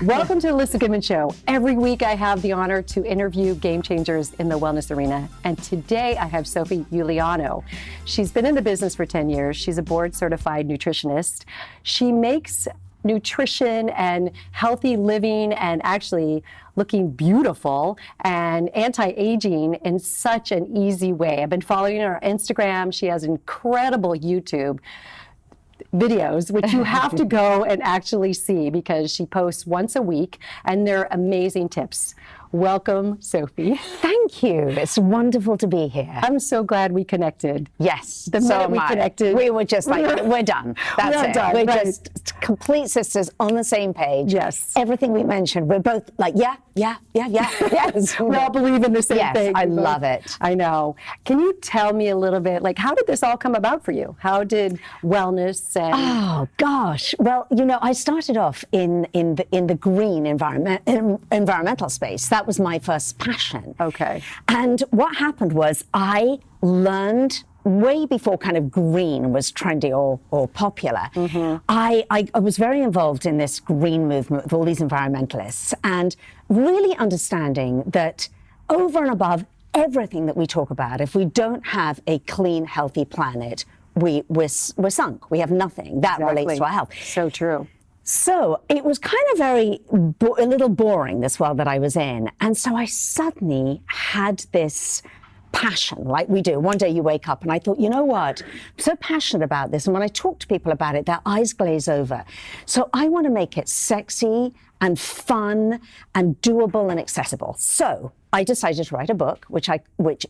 Welcome to the Holistic Women Show. Every week I have the honor to interview game changers in the wellness arena. And today I have Sophie Uliano. She's been in the business for 10 years. She's a board certified nutritionist. She makes nutrition and healthy living and actually looking beautiful and anti-aging in such an easy way. I've been following her on Instagram. She has incredible YouTube videos, which you have to go and actually see because she posts once a week and they're amazing tips. Welcome, Sophie. Thank you. It's wonderful to be here. I'm so glad we connected. Yes. The minute we connected. We were just like, we're done. That's it. Done, we're right. just complete sisters on the same page. Yes. Everything we mentioned, we're both like, yeah. Yes. We all believe in the same thing. I love it. I know. Can you tell me a little bit, like, how did this all come about for you? How did wellness and... Oh, gosh. Well, you know, I started off in the green environmental space. That was my first passion. Okay. And what happened was I learned way before kind of green was trendy or popular. Mm-hmm. I was very involved in this green movement with all these environmentalists and really understanding that over and above everything that we talk about, if we don't have a clean, healthy planet, we're sunk. We have nothing. That relates to our health. So true. So it was kind of a little boring, this world that I was in. And so I suddenly had this passion, like we do. One day you wake up and I thought, you know what? I'm so passionate about this. And when I talk to people about it, their eyes glaze over. So I want to make it sexy and fun and doable and accessible. So I decided to write a book, which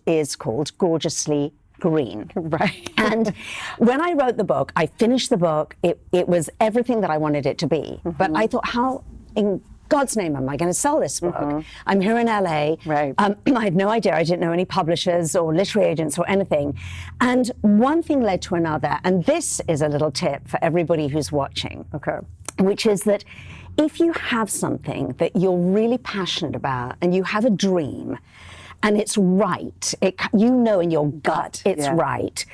is called Gorgeously Green. Right. And when I wrote the book, I finished the book. It was everything that I wanted it to be. Mm-hmm. But I thought, how in God's name am I going to sell this book? Mm-hmm. I'm here in LA. Right. I had no idea. I didn't know any publishers or literary agents or anything. And one thing led to another. And this is a little tip for everybody who's watching. Okay. Which is that if you have something that you're really passionate about and you have a dream, and it's right, you know in your gut it's right,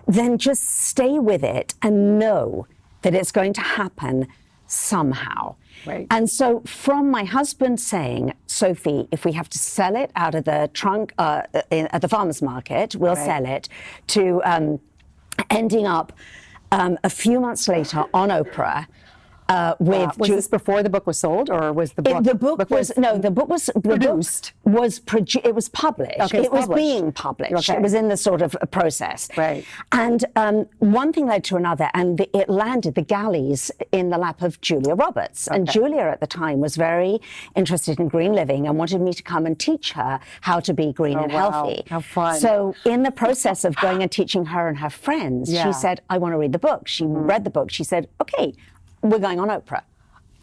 then just stay with it and know that it's going to happen somehow. Right. And so from my husband saying, Sophie, if we have to sell it out of the trunk at the farmer's market, we'll sell it, to ending up a few months later on Oprah, was this before the book was sold, or was the book? The book was produced. It was published. Okay, it was being published. Okay. It was in the sort of a process. Right. And one thing led to another, and it landed the galleys in the lap of Julia Roberts. Okay. And Julia at the time was very interested in green living and wanted me to come and teach her how to be green and healthy. How fun! So in the process of going and teaching her and her friends, she said, "I want to read the book." She read the book. She said, "Okay, we're going on Oprah."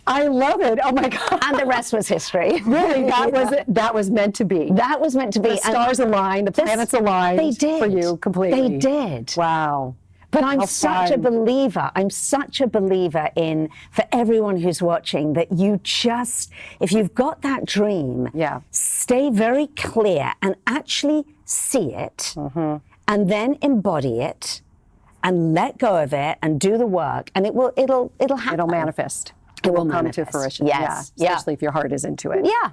I love it. Oh my God. And the rest was history. Really, that was meant to be. That was meant to be. The stars aligned, the planets aligned. They did. For you completely. They did. Wow. But I'm such a believer. I'm such a believer in, for everyone who's watching, that you just, if you've got that dream, stay very clear and actually see it, and then embody it, and let go of it and do the work, and it'll happen. It'll manifest. It will come to fruition. Yes. Yeah. Especially if your heart is into it. Yeah.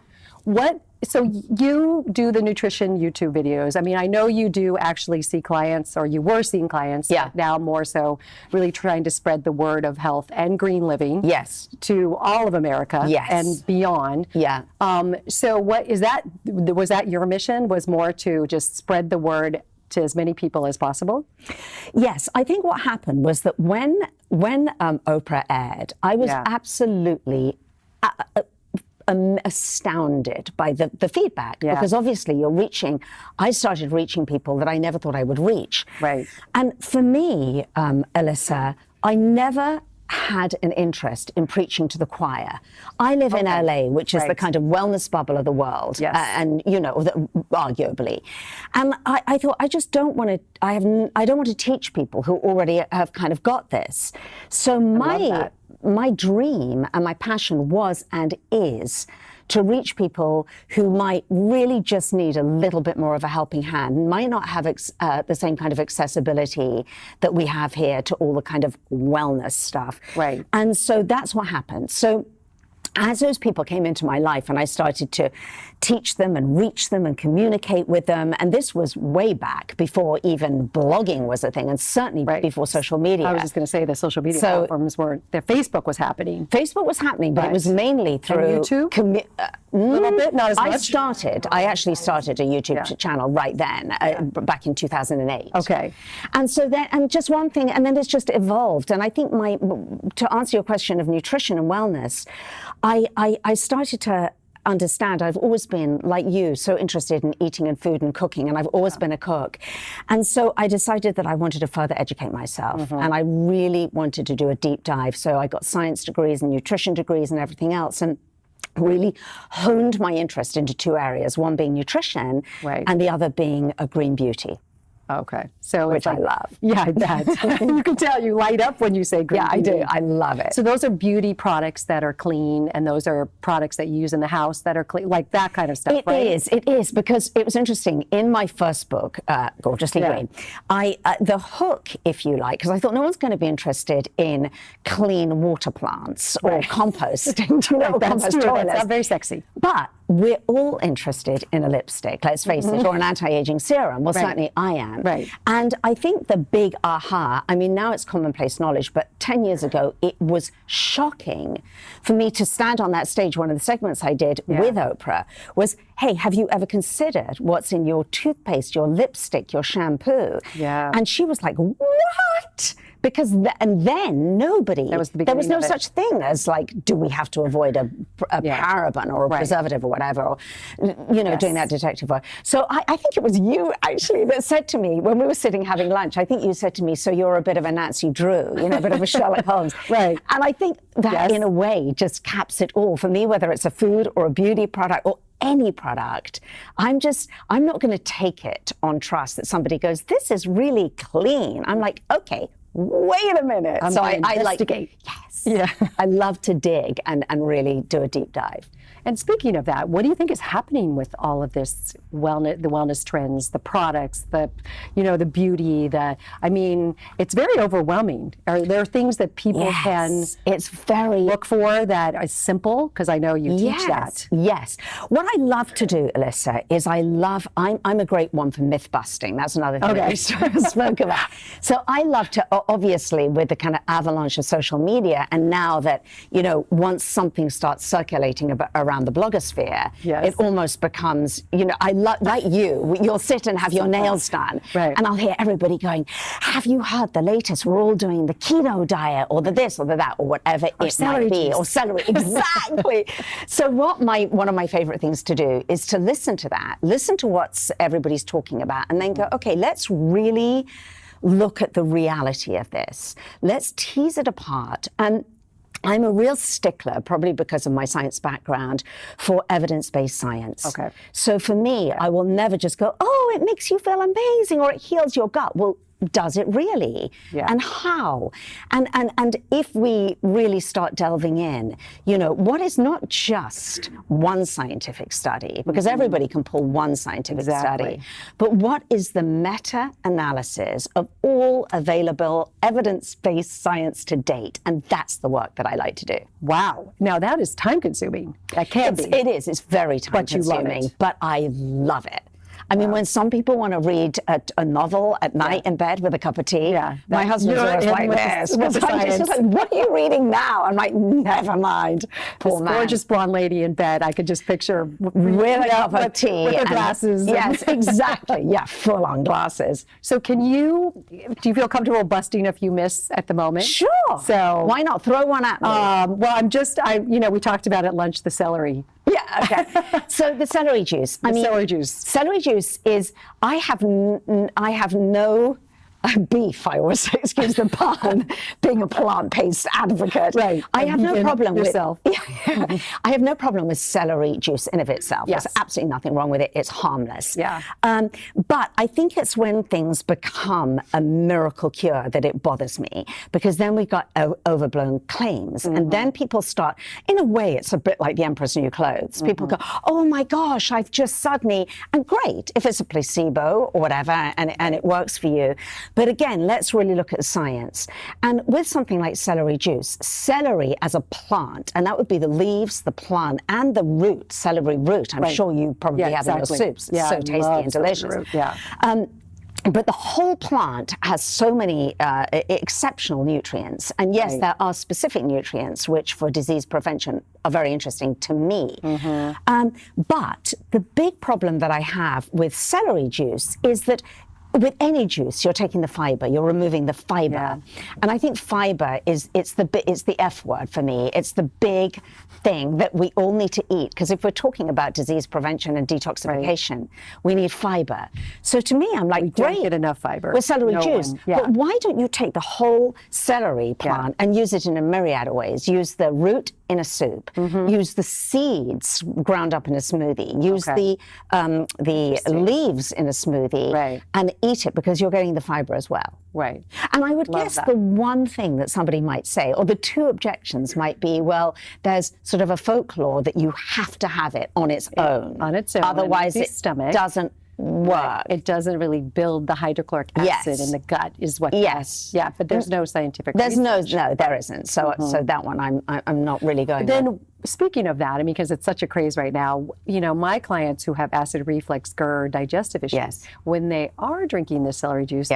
So you do the nutrition YouTube videos. I mean, I know you do actually see clients, or you were seeing clients. Yeah. Now more so, really trying to spread the word of health and green living. Yes. To all of America. Yes. And beyond. Yeah. So what is that? Was that your mission? Was more to just spread the word to as many people as possible? Yes, I think what happened was that when Oprah aired, I was absolutely astounded by the feedback, because obviously I started reaching people that I never thought I would reach. Right. And for me, Alyssa, I never had an interest in preaching to the choir. I live in LA, which is the kind of wellness bubble of the world, and arguably. And I thought, I just don't want to. I don't want to teach people who already have kind of got this. So my dream and my passion was and is to reach people who might really just need a little bit more of a helping hand, might not have the same kind of accessibility that we have here to all the kind of wellness stuff. Right. And so that's what happened. So as those people came into my life and I started to teach them and reach them and communicate with them, and this was way back before even blogging was a thing, and certainly before social media. I was just going to say the social media platforms were, the Facebook was happening. Facebook was happening, but it was mainly through... And YouTube? A little bit, not as much? I actually started a YouTube channel right then, back in 2008. Okay. And so then, and just one thing, and then it's just evolved. And I think to answer your question of nutrition and wellness, I started to understand. I've always been, like you, so interested in eating and food and cooking, and I've always been a cook. And so I decided that I wanted to further educate myself, and I really wanted to do a deep dive. So I got science degrees and nutrition degrees and everything else, and really honed my interest into two areas, one being nutrition and the other being a green beauty. Okay. So which I love. Yeah, I bet. You can tell you light up when you say green beauty. I do. I love it. So those are beauty products that are clean, and those are products that you use in the house that are clean, like that kind of stuff, right? It is, because it was interesting. In my first book, Gorgeously Green, the hook, if you like, because I thought no one's going to be interested in clean water plants or composting. That's true. That's not very sexy. But we're all interested in a lipstick, let's face it, or an anti-aging serum. Well, certainly I am. Right. And I think the big aha, I mean, now it's commonplace knowledge, but 10 years ago, it was shocking for me to stand on that stage. One of the segments I did with Oprah was, hey, have you ever considered what's in your toothpaste, your lipstick, your shampoo? Yeah. And she was like, what? Because and then nobody, there was no such thing as like, do we have to avoid a paraben or a preservative or whatever, or, doing that detective work. So I think it was you actually that said to me when we were sitting having lunch, I think you said to me, so you're a bit of a Nancy Drew, a bit of a Sherlock Holmes. Right. And I think that in a way just caps it all for me, whether it's a food or a beauty product or any product. I'm not going to take it on trust that somebody goes, this is really clean. I'm like, okay, wait a minute. So I investigate. I love to dig and really do a deep dive. And speaking of that, what do you think is happening with all of this wellness, the wellness trends, the products, the beauty, it's very overwhelming. Are there things that people can look for that are simple? Because I know you teach that. Yes. What I love to do, Alyssa, is I'm a great one for myth busting. That's another thing that we spoke about. So I love to, obviously, with the kind of avalanche of social media, and now that, once something starts circulating around the blogosphere, it almost becomes, like you'll sit and have your nails done, and I'll hear everybody going, have you heard the latest? We're all doing the keto diet, or the this, or the that, or whatever it might be, or celery. Exactly. So one of my favorite things to do is to listen to that, listen to what everybody's talking about, and then go, okay, let's really look at the reality of this. Let's tease it apart. And I'm a real stickler, probably because of my science background, for evidence-based science. Okay. So for me, I will never just go, oh, it makes you feel amazing, or it heals your gut. Well, does it really? And how? And if we really start delving in, what is not just one scientific study, because everybody can pull one scientific study, but what is the meta-analysis of all available evidence-based science to date? And that's the work that I like to do. Wow. Now that is time-consuming. That can be. It is. It's very time-consuming, but I love it. I mean, when some people want to read a novel at night in bed with a cup of tea, my husband's always like this. What are you reading now? I'm like, never mind. Poor man. Gorgeous blonde lady in bed. I could just picture with a cup of tea. With her glasses. Yes, exactly. Yeah, full-on glasses. So do you feel comfortable busting a few myths at the moment? Sure. So why not? Throw one at me. Well, we talked about at lunch the celery. Yeah, okay. So the celery juice. Celery juice is, I have no beef, I always say, excuse the pun, being a plant-based advocate. Right. I have no problem yourself. I have no problem with celery juice in of itself. Yes. There's absolutely nothing wrong with it. It's harmless. Yeah. But I think it's when things become a miracle cure that it bothers me, because then we got overblown claims. And then people start, in a way, it's a bit like the Emperor's New Clothes. People go, oh my gosh, I've just suddenly, and great, if it's a placebo or whatever, and it works for you. But again, let's really look at science. And with something like celery juice, celery as a plant, and that would be the leaves, the plant, and the root, celery root. I'm sure you probably have in your soups. It's so tasty and delicious. Root, yeah. But the whole plant has so many exceptional nutrients. And yes, there are specific nutrients which for disease prevention are very interesting to me. But the big problem that I have with celery juice is that with any juice, you're taking the fiber, you're removing the fiber. Yeah. And I think fiber it's the F word for me. It's the big thing that we all need to eat, because if we're talking about disease prevention and detoxification, we need fiber. So to me, I'm like, we great, don't get enough fiber with celery juice. But why don't you take the whole celery plant and use it in a myriad of ways? Use the root in a soup, use the seeds ground up in a smoothie, use the leaves in a smoothie, and eat it, because you're getting the fiber as well. Right. And I would guess the one thing that somebody might say, or the two objections might be, well, there's sort of a folklore that you have to have it on its own. On its own. Otherwise it doesn't work. Right. It doesn't really build the hydrochloric acid in the gut is what. Yeah, but there's no scientific research. No, there isn't. So that one I'm not really going with. Then speaking of that, I mean, because it's such a craze right now, you know, my clients who have acid reflux, GERD, digestive issues, when they are drinking this celery juice,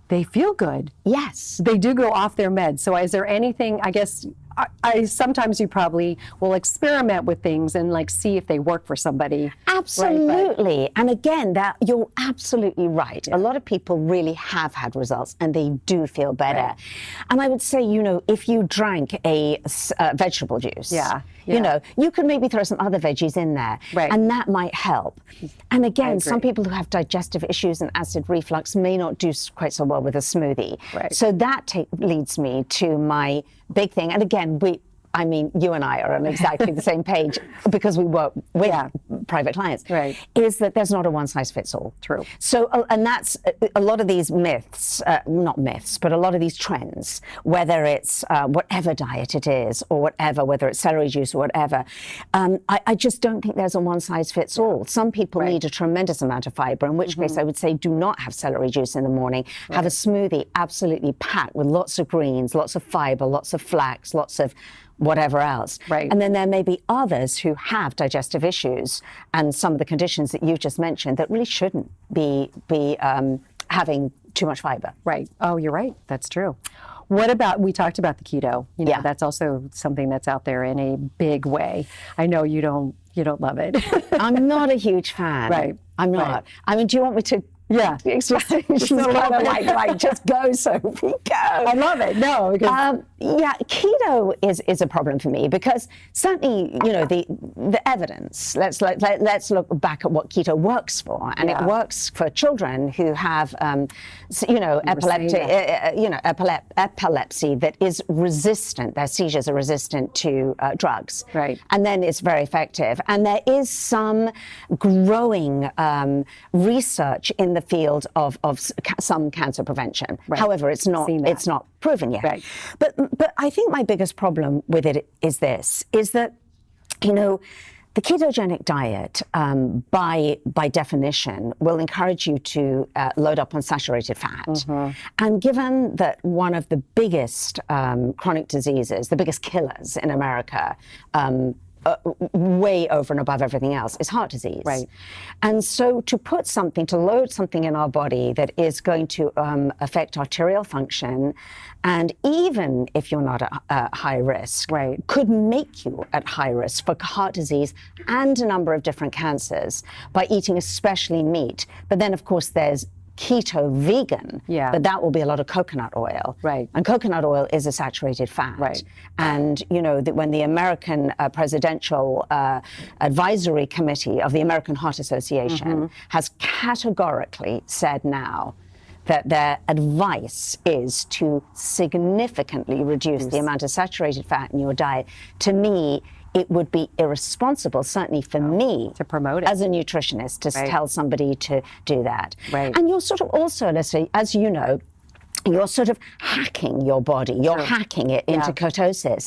they feel good. Yes. They do go off their meds. So is there anything, I guess, sometimes you probably will experiment with things and like see if they work for somebody. Absolutely. Right? And again, that you're absolutely right. A lot of people really have had results and they do feel better. And I would say, you know, if you drank a vegetable juice, you know, you could maybe throw some other veggies in there and that might help. And again, some people who have digestive issues and acid reflux may not do quite so well with a smoothie. So that leads me to my big thing. And again, I mean, you and I are on exactly the same page because we work with private clients, is that there's not a one-size-fits-all. True. So, and that's a lot of these myths, not myths, but a lot of these trends, whether it's whatever diet it is or whatever, whether it's celery juice or whatever, I just don't think there's a one-size-fits-all. Some people need a tremendous amount of fiber, in which case I would say do not have celery juice in the morning. Have a smoothie absolutely packed with lots of greens, lots of fiber, lots of flax, lots of whatever else. And then there may be others who have digestive issues and some of the conditions that you just mentioned that really shouldn't be having too much fiber. Oh, you're right. That's true. What about, we talked about the keto. You know, that's also something that's out there in a big way. I know you don't love it. I'm not a huge fan. I'm not. I mean, do you want me to she's kind of like, just go, Sophie, go. I love it. No, because keto is a problem for me because certainly, you know, the evidence. Let's look back at what keto works for, and it works for children who have, epilepsy that is resistant. Their seizures are resistant to drugs, and then it's very effective. And there is some growing research in the field of some cancer prevention. However, it's not proven yet. But I think my biggest problem with it is that, you know, the ketogenic diet, by definition, will encourage you to load up on saturated fat. And given that one of the biggest chronic diseases, the biggest killers in America, way over and above everything else, is heart disease. And so to load something in our body that is going to affect arterial function, and even if you're not at high risk, could make you at high risk for heart disease and a number of different cancers by eating especially meat. But then, of course, there's keto vegan, but that will be a lot of coconut oil. And coconut oil is a saturated fat. And, you know, when the American Presidential Advisory Committee of the American Heart Association has categorically said now that their advice is to significantly reduce the amount of saturated fat in your diet, to me, it would be irresponsible, certainly for me, to promote it as a nutritionist, to tell somebody to do that. And you're sort of also, Leslie, as you know, you're sort of hacking your body. You're hacking it into ketosis.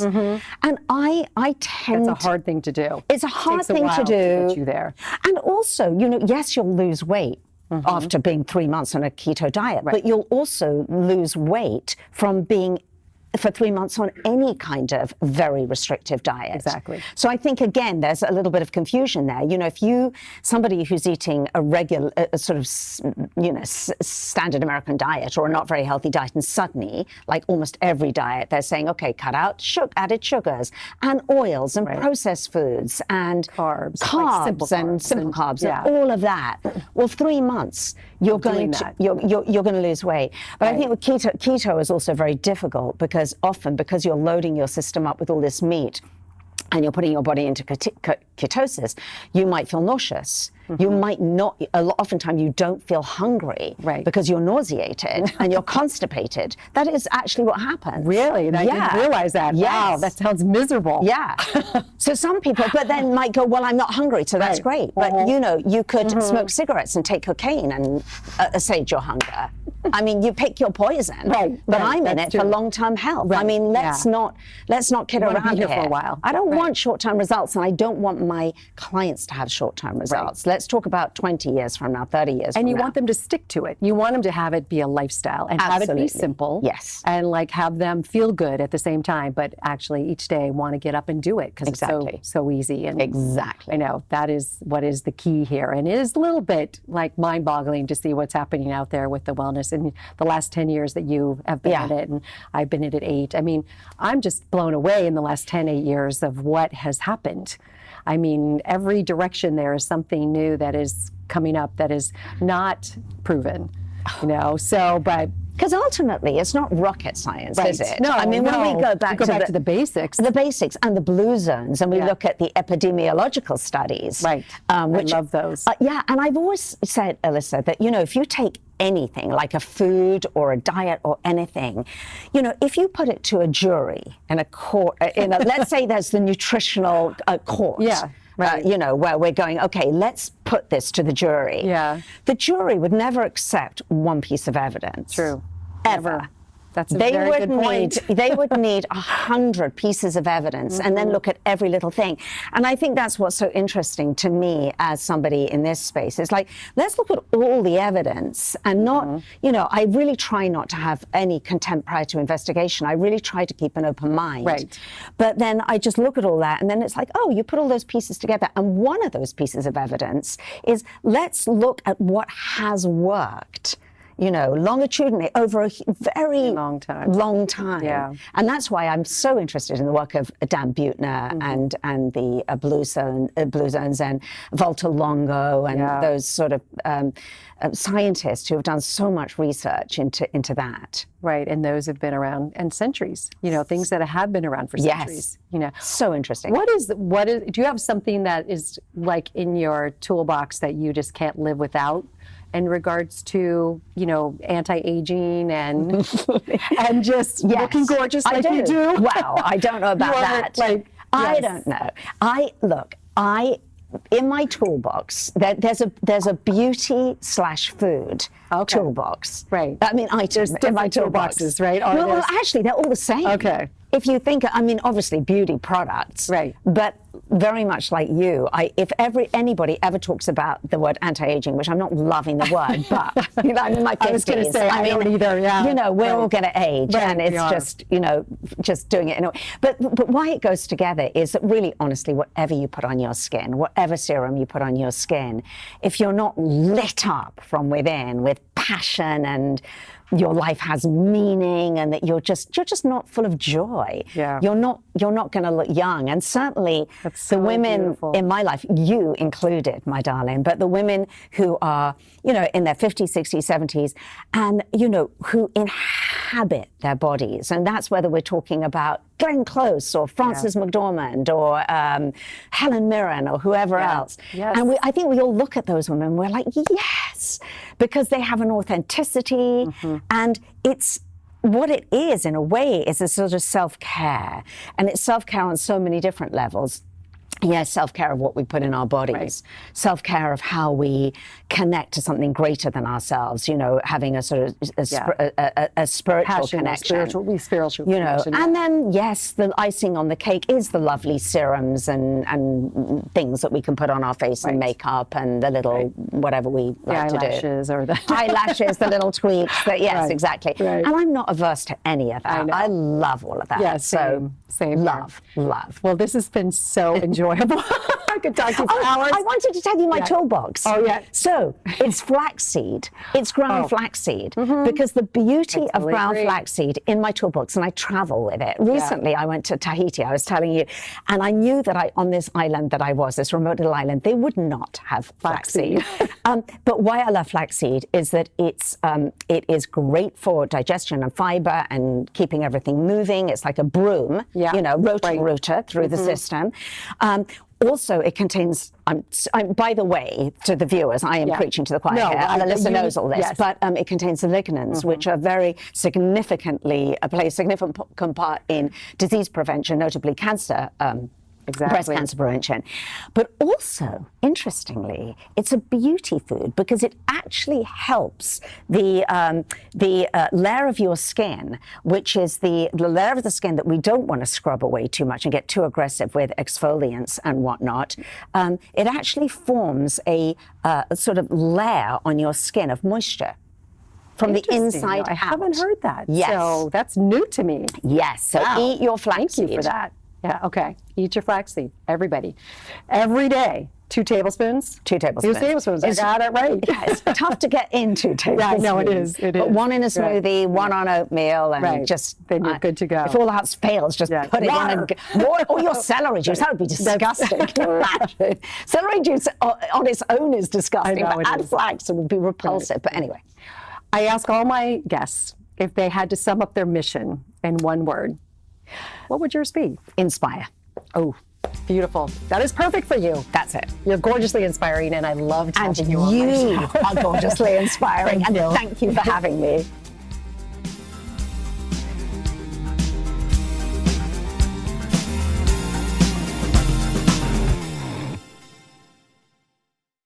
And I tend... It's a hard thing to do. It's a hard thing to do. To get you there. And also, you know, yes, you'll lose weight, after being 3 months on a keto diet, but you'll also lose weight from being for 3 months on any kind of very restrictive diet. Exactly. So I think, again, there's a little bit of confusion there. You know, if somebody who's eating a regular, sort of, standard American diet or a not very healthy diet, and suddenly, like almost every diet, they're saying, okay, cut out added sugars and oils and processed foods and carbs and simple carbs and all of that. Well, 3 months, you're going to lose weight. But I think with keto is also very difficult because you're loading your system up with all this meat and you're putting your body into ketosis, you might feel nauseous. You might not, oftentimes you don't feel hungry because you're nauseated and you're constipated. That is actually what happens. Really? I didn't realize that. Yes. Wow, that sounds miserable. Yeah. So some people, but then might go, well, I'm not hungry, so that's great. But you could smoke cigarettes and take cocaine and assuage your hunger. I mean, you pick your poison. But I'm in it for long-term health. I mean, let's not kid around here. For a while. I don't want short-term results, and I don't want my clients to have short-term results. Let's talk about 20 years from now, 30 years from now. And you want them to stick to it. You want them to have it be a lifestyle and have it be simple. Yes. And like have them feel good at the same time, but actually each day want to get up and do it because it's so easy. And I know that is what is the key here. And it is a little bit like mind-boggling to see what's happening out there with the wellness in the last 10 years that you have been in it, and I've been in it 8. I mean, I'm just blown away in the last 8 years of what has happened. I mean, every direction there is something new that is coming up that is not proven, but... Because ultimately, it's not rocket science, is it? No, I mean, when we go back to the basics. The basics and the blue zones, and we look at the epidemiological studies. Right. I love those. And I've always said, Alyssa, that, if you take anything like a food or a diet or anything, if you put it to a jury in a court, let's say there's the nutritional court. Yeah. Right. Where we're going, okay, let's put this to the jury. Yeah. The jury would never accept one piece of evidence. True. Ever. Never. That's a very good point. They would need 100 pieces of evidence and then look at every little thing. And I think that's what's so interesting to me as somebody in this space. It's like, let's look at all the evidence and not, I really try not to have any contempt prior to investigation. I really try to keep an open mind. Right. But then I just look at all that and then it's like, oh, you put all those pieces together. And one of those pieces of evidence is let's look at what has worked. Longitudinally over a very long time. Yeah. And that's why I'm so interested in the work of Dan Buettner and the Blue Zones and Walter Longo and those sort of scientists who have done so much research into that. Right, and those have been around and centuries. Things that have been around for centuries. So interesting. What is? Do you have something that is like in your toolbox that you just can't live without? In regards to, anti-aging and just looking gorgeous like you do. Wow, I don't know about that. I don't know. In my toolbox, there's a beauty/food toolbox. Right. I mean, items in my toolboxes, right? Well, actually, they're all the same. Okay. If you think, obviously beauty products, right? But very much like you, if anybody ever talks about the word anti-aging, which I'm not loving the word, but I'm in my 50s. I was going to say, I don't either. Yeah. We're all going to age, and it's just doing it. But why it goes together is that really, honestly, whatever you put on your skin, whatever serum you put on your skin, if you're not lit up from within with passion and your life has meaning and that you're just not full of joy. Yeah. You're not going to look young. And certainly the women in my life, you included, my darling, but the women who are, in their 50s, 60s, 70s, and, who inhabit their bodies. And that's whether we're talking about Glenn Close or Frances McDormand or Helen Mirren or whoever else. Yes. And I think we all look at those women and we're like, yes, because they have an authenticity and it's what it is in a way is a sort of self-care, and it's self-care on so many different levels. Yes, self-care of what we put in our bodies, self-care of how we connect to something greater than ourselves, you know, having a sort of a spiritual connection. Spiritual you know, connection, and then, yes, the icing on the cake is the lovely serums and things that we can put on our face and makeup and the little whatever we like to do. Eyelashes or the... eyelashes, the little tweaks. Yes, exactly. And I'm not averse to any of that. I love all of that. Yeah, same. Love. Well, this has been so enjoyable. I could talk to you for hours. I wanted to tell you my toolbox. Oh, yeah. So it's flaxseed. It's ground flaxseed. Because the beauty of ground flaxseed in my toolbox, and I travel with it. Recently, I went to Tahiti, I was telling you, and I knew that on this island that I was, this remote little island, they would not have flaxseed. But why I love flaxseed is that it is great for digestion and fiber and keeping everything moving. It's like a broom, you know, rooter through the system. Also, it contains, by the way, to the viewers, I am preaching to the choir here, and the listener knows all this, but it contains the lignans, which are very significantly, play a significant part in disease prevention, notably cancer, breast cancer prevention. But also, interestingly, it's a beauty food because it actually helps the layer of your skin, which is the layer of the skin that we don't want to scrub away too much and get too aggressive with exfoliants and whatnot. It actually forms a sort of layer on your skin of moisture from the inside out. I haven't heard that. Yes. So that's new to me. Yes. So eat your flaxseed. Thank you for that. Yeah, okay. Eat your flaxseed, everybody. Every day. 2 tablespoons? 2 tablespoons. 2 tablespoons. I got it right. Yeah, it's tough to get into 2 tablespoons. Yeah, no, it is. It is. But 1 in a smoothie, 1 on oatmeal, and then you're good to go. If all else fails, just put it in. Or your celery juice. That would be disgusting. Imagine. Celery juice on its own is disgusting, but add flax, it would be repulsive. But anyway. I ask all my guests if they had to sum up their mission in one word. What would yours be? Inspire. Oh, beautiful. That is perfect for you. That's it. You're gorgeously inspiring, and I loved having you on my show. You are gorgeously inspiring, and thank you for having me.